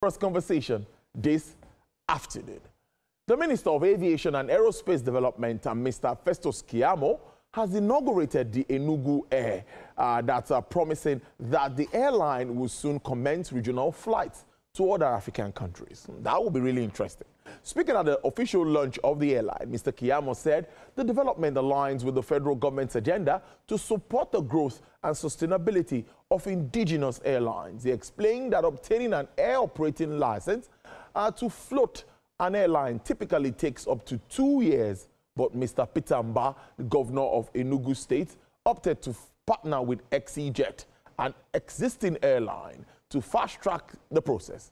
First conversation this afternoon. The Minister of Aviation and Aerospace Development, Mr. Festus Keyamo, has inaugurated the Enugu Air that's promising that the airline will soon commence regional flights to other African countries. That will be really interesting. Speaking at the official launch of the airline, Mr. Keyamo said the development aligns with the federal government's agenda to support the growth and sustainability of indigenous airlines. He explained that obtaining an air operating license to float an airline typically takes up to 2 years, but Mr. Peter Mba, the governor of Enugu State, opted to partner with XEJet, an existing airline, to fast-track the process.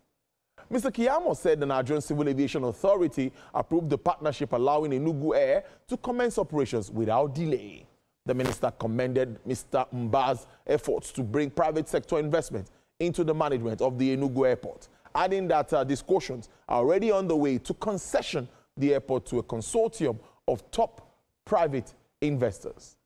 Mr. Keyamo said the Nigerian Civil Aviation Authority approved the partnership allowing Enugu Air to commence operations without delay. The minister commended Mr. Mba's efforts to bring private sector investment into the management of the Enugu Airport, adding that discussions are already on the way to concession the airport to a consortium of top private investors.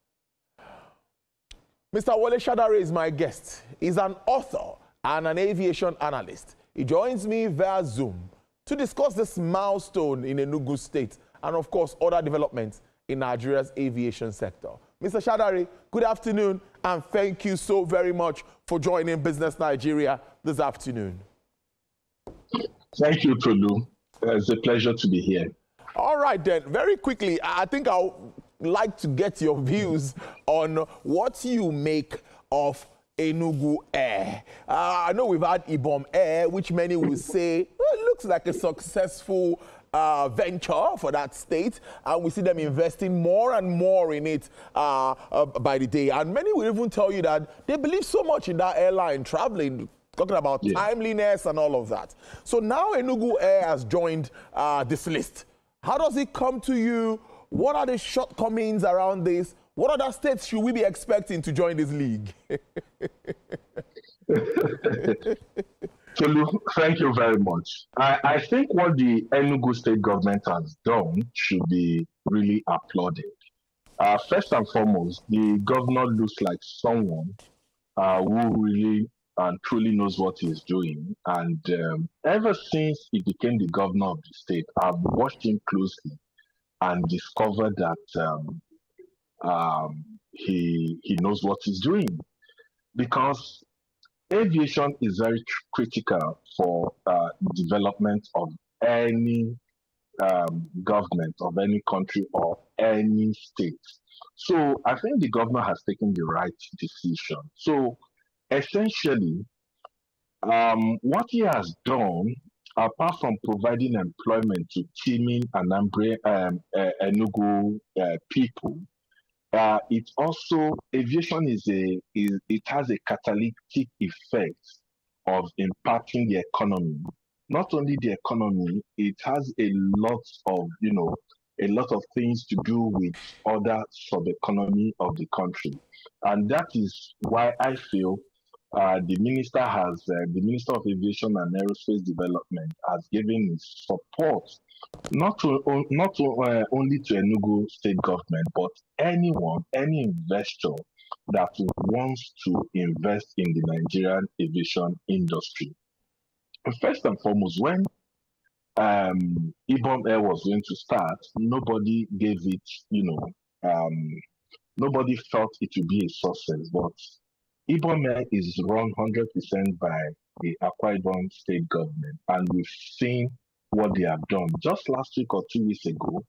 Mr. Wole Shadare is my guest. He's an author and an aviation analyst. He joins me via Zoom to discuss this milestone in Enugu State and, of course, other developments in Nigeria's aviation sector. Mr. Shadare, good afternoon, and thank you so very much for joining Business Nigeria this afternoon. Thank you, Tolu. It's a pleasure to be here. All right, then. Very quickly, I think I would like to get your views on what you make of Enugu Air. I know we've had Ibom Air, which many will say well, it looks like a successful venture for that state, and we see them investing more and more in it by the day. And many will even tell you that they believe so much in that airline traveling, talking about timeliness and all of that. So now Enugu Air has joined this list. How does it come to you? What are the shortcomings around this? What other states should we be expecting to join this league? Tolu, thank you very much. I think what the Enugu state government has done should be really applauded. First and foremost, the governor looks like someone who really and truly knows what he's doing. And ever since he became the governor of the state, I've watched him closely and discovered that he knows what he's doing, because aviation is very critical for development of any government of any country or any state. So I think the governor has taken the right decision. So essentially, what he has done, apart from providing employment to teeming and Enugu people, it also, aviation it has a catalytic effect of impacting the economy. Not only the economy, it has a lot of things to do with other sub-economy of the country. And that is why I feel the Minister of Aviation and Aerospace Development has given his support not only to Enugu state government, but any investor that wants to invest in the Nigerian aviation industry. First and foremost, when Ibom Air was going to start, nobody gave it, nobody felt it would be a success, but Ibom Air is run 100% by the Akwa Ibom state government, and we've seen what they have done. Just last week or 2 weeks ago,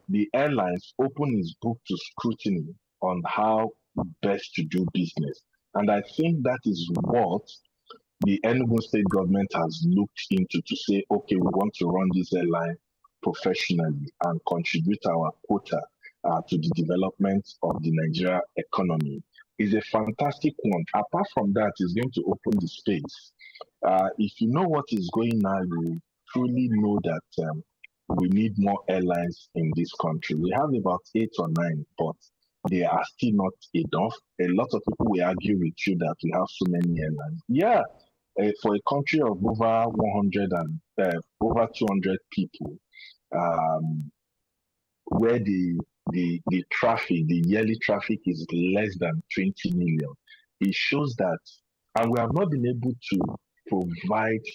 the airlines opened its book to scrutiny on how best to do business. And I think that is what the Enugu state government has looked into to say, okay, we want to run this airline professionally and contribute our quota to the development of the Nigeria economy. Is a fantastic one. Apart from that, it's going to open the space. If you know what is going on, you truly know that we need more airlines in this country. We have about 8 or 9, but they are still not enough. A lot of people will argue with you that we have so many airlines. Yeah, for a country of over 100 and over 200 people, where the traffic, the yearly traffic is less than 20 million. It shows that, and we have not been able to provide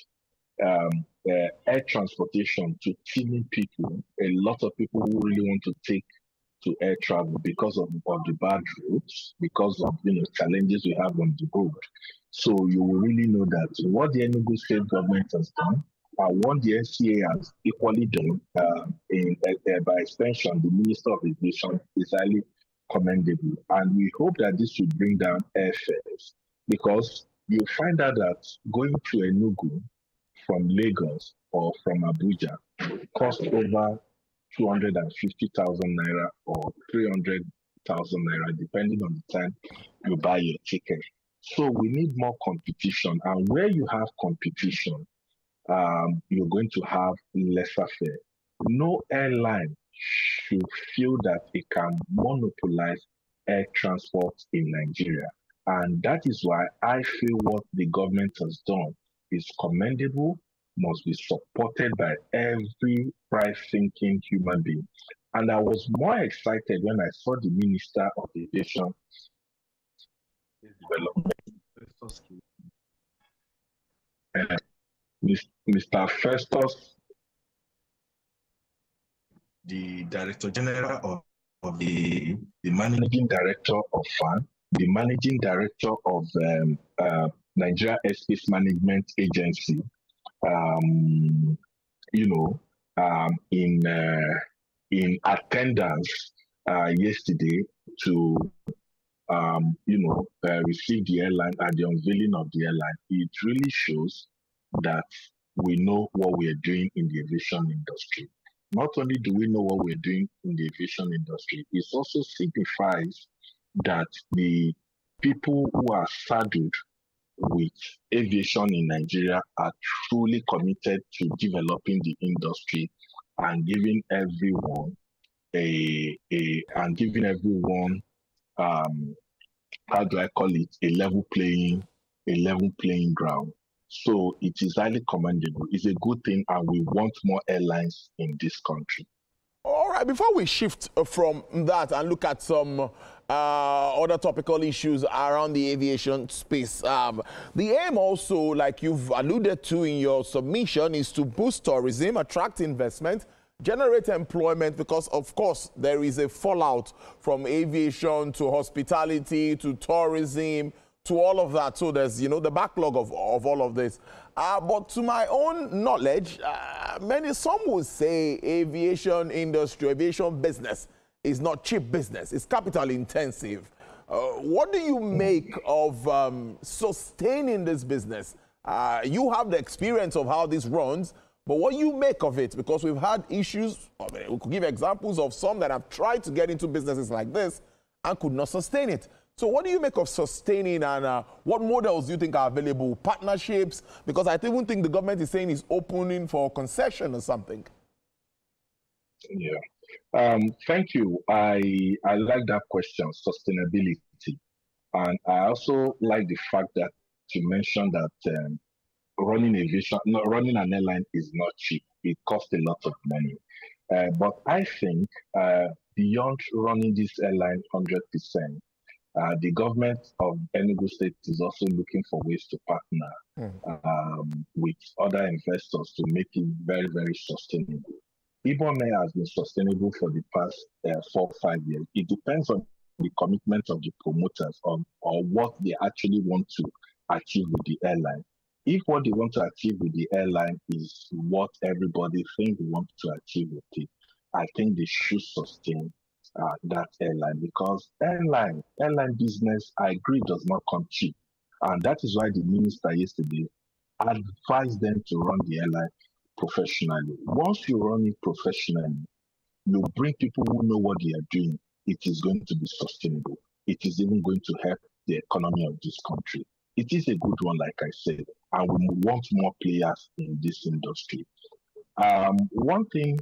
air transportation to teeming people, a lot of people who really want to take to air travel because of the bad roads, because of challenges we have on the road. So you will really know that what the Enugu state government has done, what the SCA has equally done, by extension, the Minister of Aviation is highly commendable. And we hope that this will bring down airfares, because you find out that going to Enugu from Lagos or from Abuja costs over 250,000 naira or 300,000 naira, depending on the time you buy your ticket. So we need more competition, and where you have competition, you're going to have lesser fare. No airline should feel that it can monopolize air transport in Nigeria. And that is why I feel what the government has done is commendable, must be supported by every right-thinking human being. And I was more excited when I saw the Minister of Aviation Development, Mr. Festus, the Director General of the Managing Director of FAN, the Managing Director of Nigeria Airspace Management Agency, in attendance yesterday to receive the airline and the unveiling of the airline. It really shows that we know what we are doing in the aviation industry. Not only do we know what we're doing in the aviation industry, it also signifies that the people who are saddled with aviation in Nigeria are truly committed to developing the industry and giving everyone how do I call it, a level playing ground. So it is highly commendable. It's a good thing, and we want more airlines in this country. All right, before we shift from that and look at some other topical issues around the aviation space, the aim also, like you've alluded to in your submission, is to boost tourism, attract investment, generate employment, because of course there is a fallout from aviation to hospitality to tourism to all of that. So there's, the backlog of all of this. But to my own knowledge, some would say aviation industry, aviation business is not cheap business. It's capital intensive. What do you make of sustaining this business? You have the experience of how this runs, but what do you make of it? Because we've had issues, we could give examples of some that have tried to get into businesses like this and could not sustain it. So what do you make of sustaining, and what models do you think are available? Partnerships? Because I even think the government is saying it's opening for concession or something. Yeah. Thank you. I like that question, sustainability. And I also like the fact that you mentioned that running an airline is not cheap. It costs a lot of money. But I think beyond running this airline 100%, the government of Enugu State is also looking for ways to partner with other investors to make it very, very sustainable. Ibom Air has been sustainable for the past 4 or 5 years. It depends on the commitment of the promoters on what they actually want to achieve with the airline. If what they want to achieve with the airline is what everybody thinks they want to achieve with it, I think they should sustain that airline, because airline business, I agree, does not come cheap. And that is why the minister yesterday advised them to run the airline professionally. Once you run it professionally, you bring people who know what they are doing, it is going to be sustainable. It is even going to help the economy of this country. It is a good one, like I said, and we want more players in this industry. One thing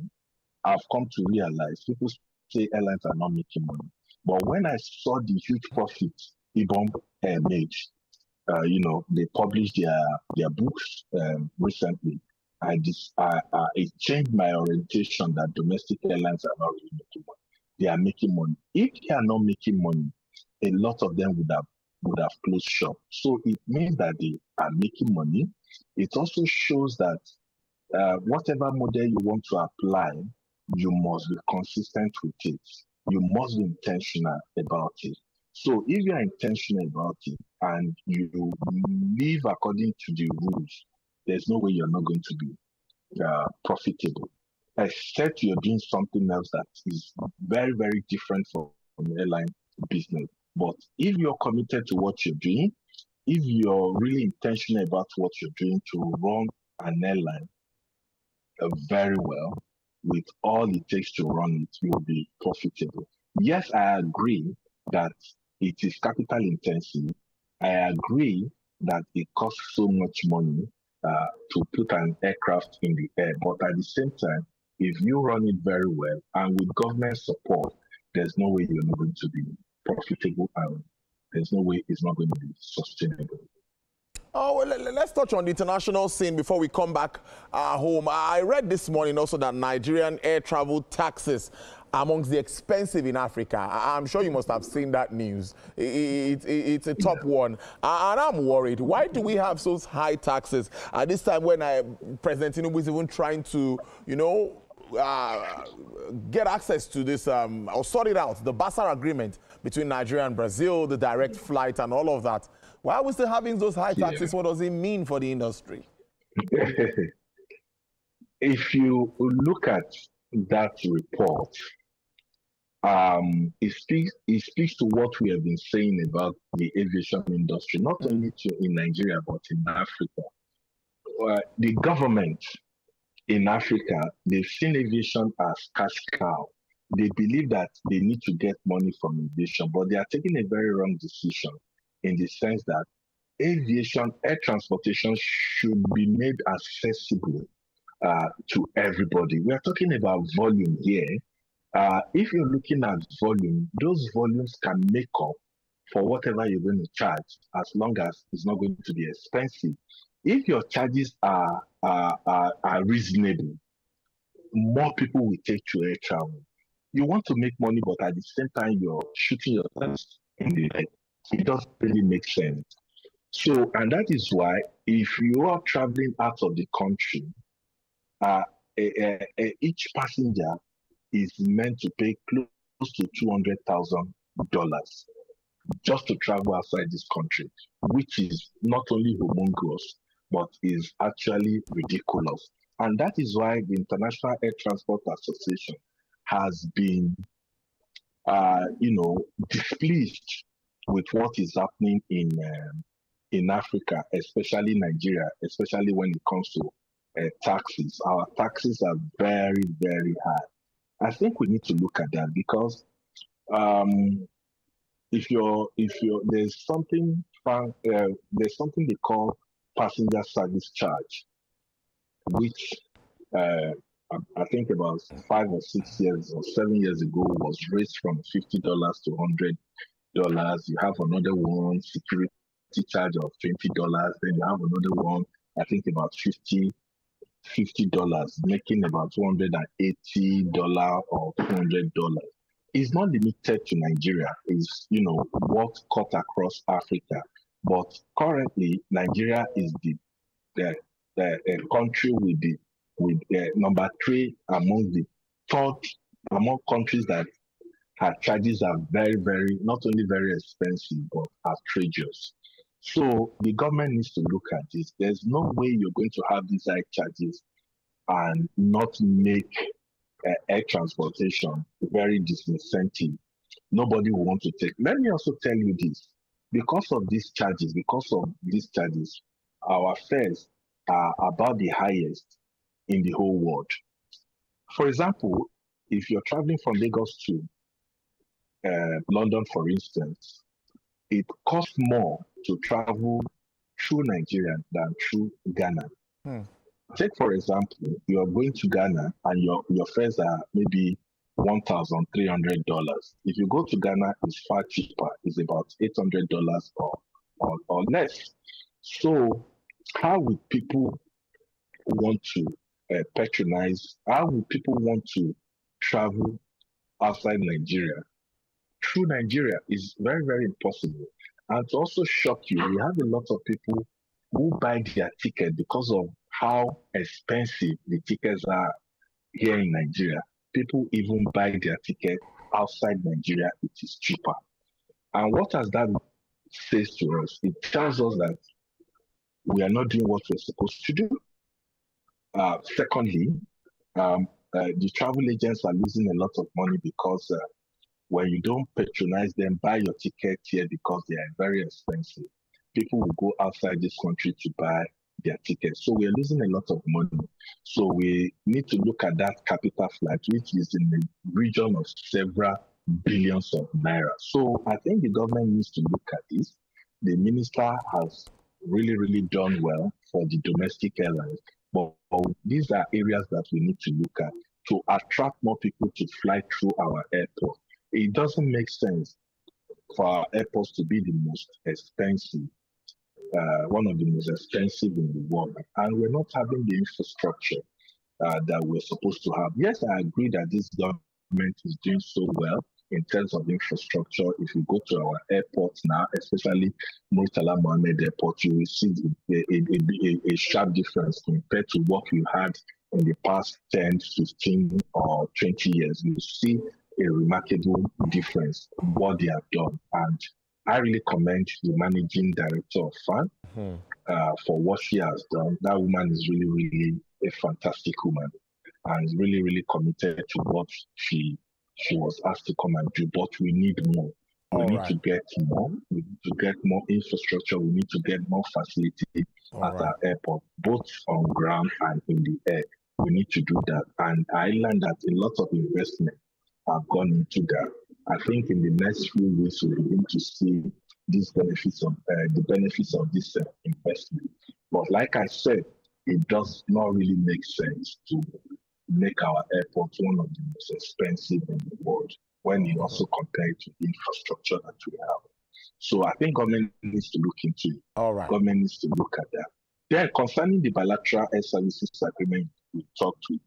I've come to realize, people say airlines are not making money, but when I saw the huge profits Ibom Air made, they published their books recently. It changed my orientation that domestic airlines are not really making money. They are making money. If they are not making money, a lot of them would have closed shop. So it means that they are making money. it also shows that whatever model you want to apply, you must be consistent with it. You must be intentional about it. So if you are intentional about it and you live according to the rules, there's no way you're not going to be profitable, except you're doing something else that is very, very different from airline business. But if you're committed to what you're doing, if you're really intentional about what you're doing to run an airline very well, with all it takes to run it, you'll be profitable. Yes, I agree that it is capital intensive. I agree that it costs so much money to put an aircraft in the air. But at the same time, if you run it very well and with government support, there's no way you're not going to be profitable and there's no way it's not going to be sustainable. Oh, well, let's touch on the international scene before we come back home. I read this morning also that Nigerian air travel taxes are amongst the expensive in Africa. I'm sure you must have seen that news. It's a top one. And I'm worried. Why do we have those high taxes at this time when President Tinubu is even trying to, you know, get access to this or sort it out, the BASA agreement between Nigeria and Brazil, the direct flight and all of that? Why are we still having those high taxes? What does it mean for the industry? If you look at that report, it speaks to what we have been saying about the aviation industry, not only in Nigeria, but in Africa. The government in Africa, they've seen aviation as cash cow. They believe that they need to get money from aviation, but they are taking a very wrong decision in the sense that aviation, air transportation should be made accessible to everybody. We are talking about volume here. If you're looking at volume, those volumes can make up for whatever you're going to charge, as long as it's not going to be expensive. If your charges are reasonable, more people will take to air travel. You want to make money, but at the same time, you're shooting yourself in the head. It doesn't really make sense. So, and that is why if you are traveling out of the country, each passenger is meant to pay close to $200,000 just to travel outside this country, which is not only humongous, but is actually ridiculous. And that is why the International Air Transport Association has been, displeased with what is happening in Africa, especially Nigeria, especially when it comes to taxes. Our taxes are very, very high. I think we need to look at that because there's something they call passenger service charge, which I think about 5 or 6 years or 7 years ago was raised from $50 to $100. You have another one, security charge of $20. Then you have another one, I think about $50, making about $280 or $200. It's not limited to Nigeria. It's what cut across Africa. But currently, Nigeria is the country with number 3 among countries that her charges are very, very, not only very expensive, but outrageous. So the government needs to look at this. There's no way you're going to have these high charges and not make air transportation very disincentive. Nobody will want to take. Let me also tell you this. Because of these charges, our fares are about the highest in the whole world. For example, if you're traveling from Lagos to London, for instance, it costs more to travel through Nigeria than through Ghana. Take, for example, you're going to Ghana and your fares are maybe $1,300. If you go to Ghana, it's far cheaper. It's about $800 or less. So how would people want to patronize? How would people want to travel outside Nigeria? Through Nigeria is very, very impossible. And to also shock you, we have a lot of people who buy their ticket because of how expensive the tickets are here in Nigeria. People even buy their ticket outside Nigeria, it is cheaper. And what does that say to us? It tells us that we are not doing what we're supposed to do. Secondly, the travel agents are losing a lot of money because when you don't patronize them, buy your ticket here because they are very expensive, people will go outside this country to buy their tickets. So we are losing a lot of money. So we need to look at that capital flight, which is in the region of several billions of naira. So I think the government needs to look at this. The minister has really done well for the domestic airlines, but these are areas that we need to look at to attract more people to fly through our airport. It doesn't make sense for our airports to be the most expensive, one of the most expensive in the world, and we're not having the infrastructure that we're supposed to have. Yes, I agree that this government is doing so well in terms of infrastructure. If you go to our airports now, especially Murtala Mohammed Airport, you will see a sharp difference compared to what you had in the past 10, 15, or 20 years. You see a remarkable difference in what they have done. And I really commend the managing director of FAN for what she has done. That woman is really a fantastic woman and really committed to what she was asked to come and do. But we need more. We need to get more. We need to get more infrastructure. We need to get more facility at our airport, both on ground and in the air. We need to do that. And I learned that a lot of investment have gone into that. I think in the next few weeks we'll begin to see these benefits of the benefits of this investment. But like I said, it does not really make sense to make our airport one of the most expensive in the world when you also compare it to the infrastructure that we have. So I think government needs to look into it. Government needs to look at that. Then concerning the bilateral air services agreement we talked with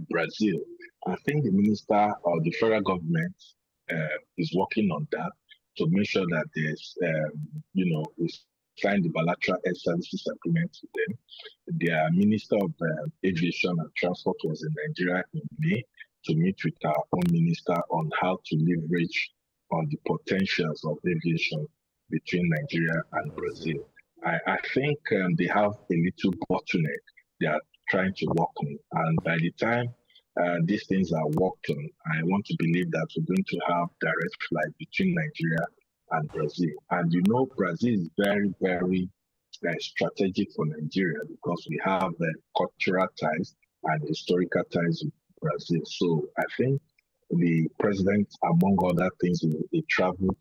Brazil, I think the minister or the federal government is working on that to make sure that there's, we sign the bilateral air services agreement with them. Their Minister of Aviation and Transport was in Nigeria in May to meet with our own minister on how to leverage on the potentials of aviation between Nigeria and Brazil. I think they have a little bottleneck they are trying to work on. And by the time these things are worked on, I want to believe that we're going to have direct flight between Nigeria and Brazil. And Brazil is very strategic for Nigeria because we have cultural ties and historical ties with Brazil. So I think the president, among other things he traveled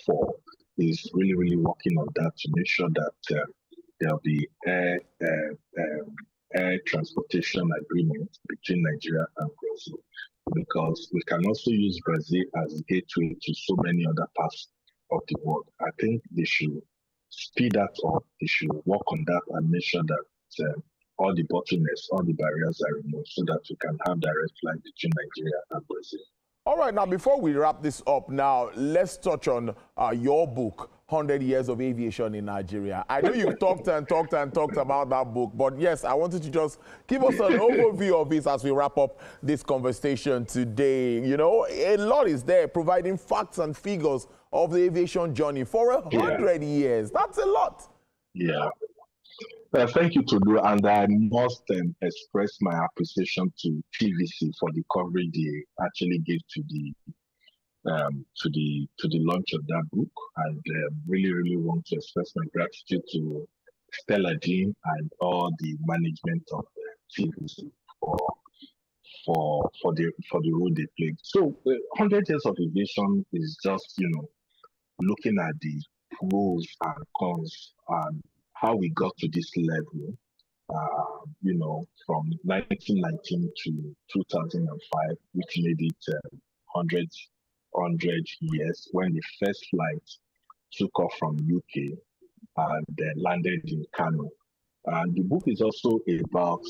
for, is really working on that to make sure that there'll be air transportation agreement between Nigeria and Brazil, because we can also use Brazil as a gateway to so many other parts of the world. I think they should speed that up. They should work on that and make sure that all the bottlenecks, all the barriers are removed so that we can have direct flight between Nigeria and Brazil. All right, now before we wrap this up now, let's touch on your book, 100 Years of Aviation in Nigeria. I know you've talked about that book, but yes, I wanted to just give us an overview of this as we wrap up this conversation today. A lot is there, providing facts and figures of the aviation journey for 100 years. That's a lot. Yeah. Thank you, Tudu, and I must express my appreciation to TVC for the coverage they actually gave to the launch of that book, and really want to express my gratitude to Stella Jean and all the management of TVC for the role they played. So, 100 Years of Aviation is just looking at the pros and cons and how we got to this level, from 1919 to 2005, which made it 100 years when the first flight took off from UK and landed in Kano. And the book is also about,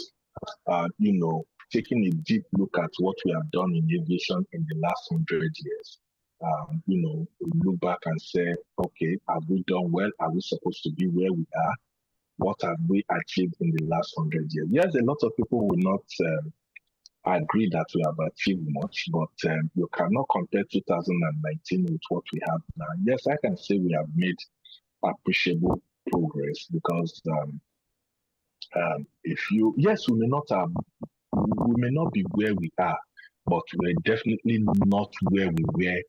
taking a deep look at what we have done in aviation in the last 100 years. look back and say, okay, have we done well? Are we supposed to be where we are? What have we achieved in the last 100 years? Yes, a lot of people will not agree that we have achieved much, but you cannot compare 2019 with what we have now. Yes, I can say we have made appreciable progress because we may not be where we are, but we're definitely not where we were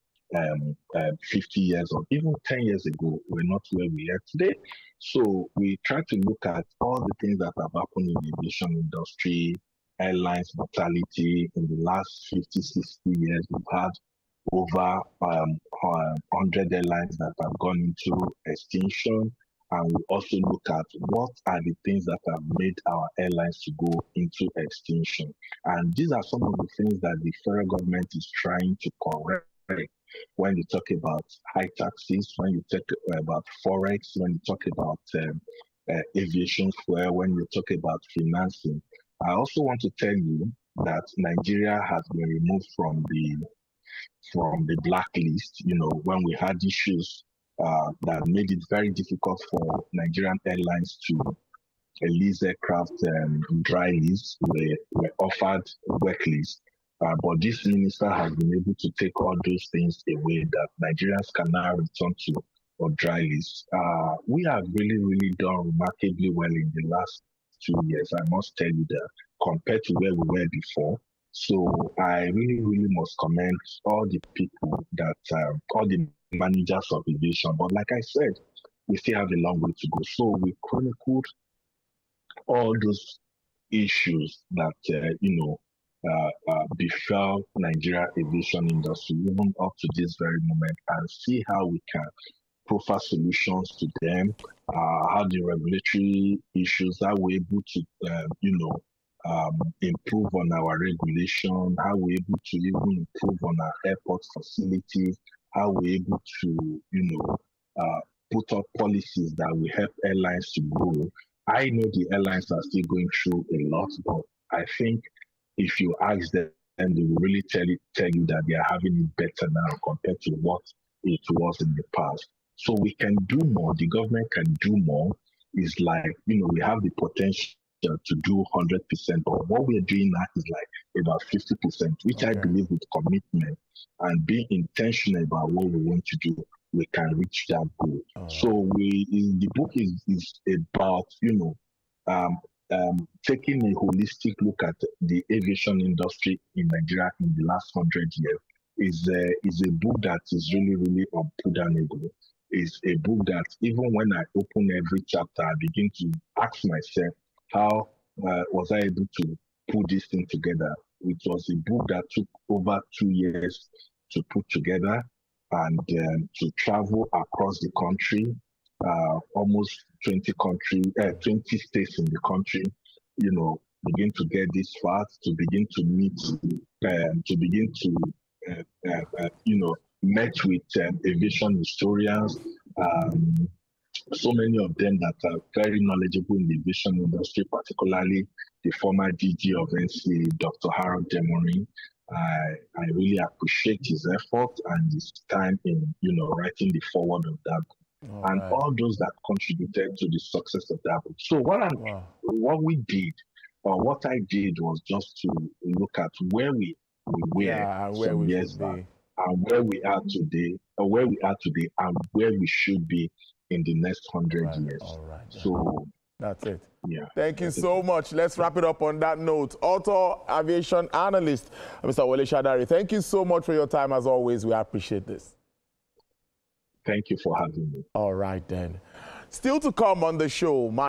50 years or even 10 years ago. We're not where we are today. So we try to look at all the things that have happened in the aviation industry, airlines mortality. In the last 50, 60 years, we've had over 100 airlines that have gone into extinction. And we also look at what are the things that have made our airlines to go into extinction. And these are some of the things that the federal government is trying to correct. When you talk about high taxes, when you talk about forex, when you talk about aviation fuel, when you talk about financing. I also want to tell you that Nigeria has been removed from the blacklist. When we had issues that made it very difficult for Nigerian airlines to lease aircraft dry lease, were offered wet lease. But this minister has been able to take all those things away that Nigerians can now return to or dry lease. We have really, really done remarkably well in the last 2 years. I must tell you that compared to where we were before. So I really, really must commend all the people that, all the managers of aviation. But like I said, we still have a long way to go. So we chronicled all those issues that, befell Nigeria aviation industry, even up to this very moment, and see how we can proffer solutions to them, how the regulatory issues, how we're able to, improve on our regulation, how we're able to even improve on our airport facilities, how we're able to, put up policies that will help airlines to grow. I know the airlines are still going through a lot, but I think if you ask them, they will really tell you that they are having it better now compared to what it was in the past. So we can do more. The government can do more. It's like, we have the potential to do 100%, but what we're doing now is like about 50%, which I believe with commitment and being intentional about what we want to do, we can reach that goal. So the book is about, taking a holistic look at the aviation industry in Nigeria in the last 100 years. Is a book that is really, really unpardonable. It's a book that even when I open every chapter, I begin to ask myself, how was I able to put this thing together? It was a book that took over 2 years to put together and to travel across the country, almost 20 states in the country, begin to get this far, to begin to meet, met with aviation historians, so many of them that are very knowledgeable in the aviation industry, particularly the former DG of NCA, Dr. Harold Demorin. I really appreciate his effort and his time in, writing the foreword of that book, and all those that contributed to the success of that book. So what we did, or what I did, was just to look at where we were some years back, and where we are today, and where we should be in the next 100 years. All right. So that's it. Yeah. Thank you so much. Let's wrap it up on that note. Author, aviation analyst, Mr. Wole Shadari, thank you so much for your time as always. We appreciate this. Thank you for having me. All right then. Still to come on the show.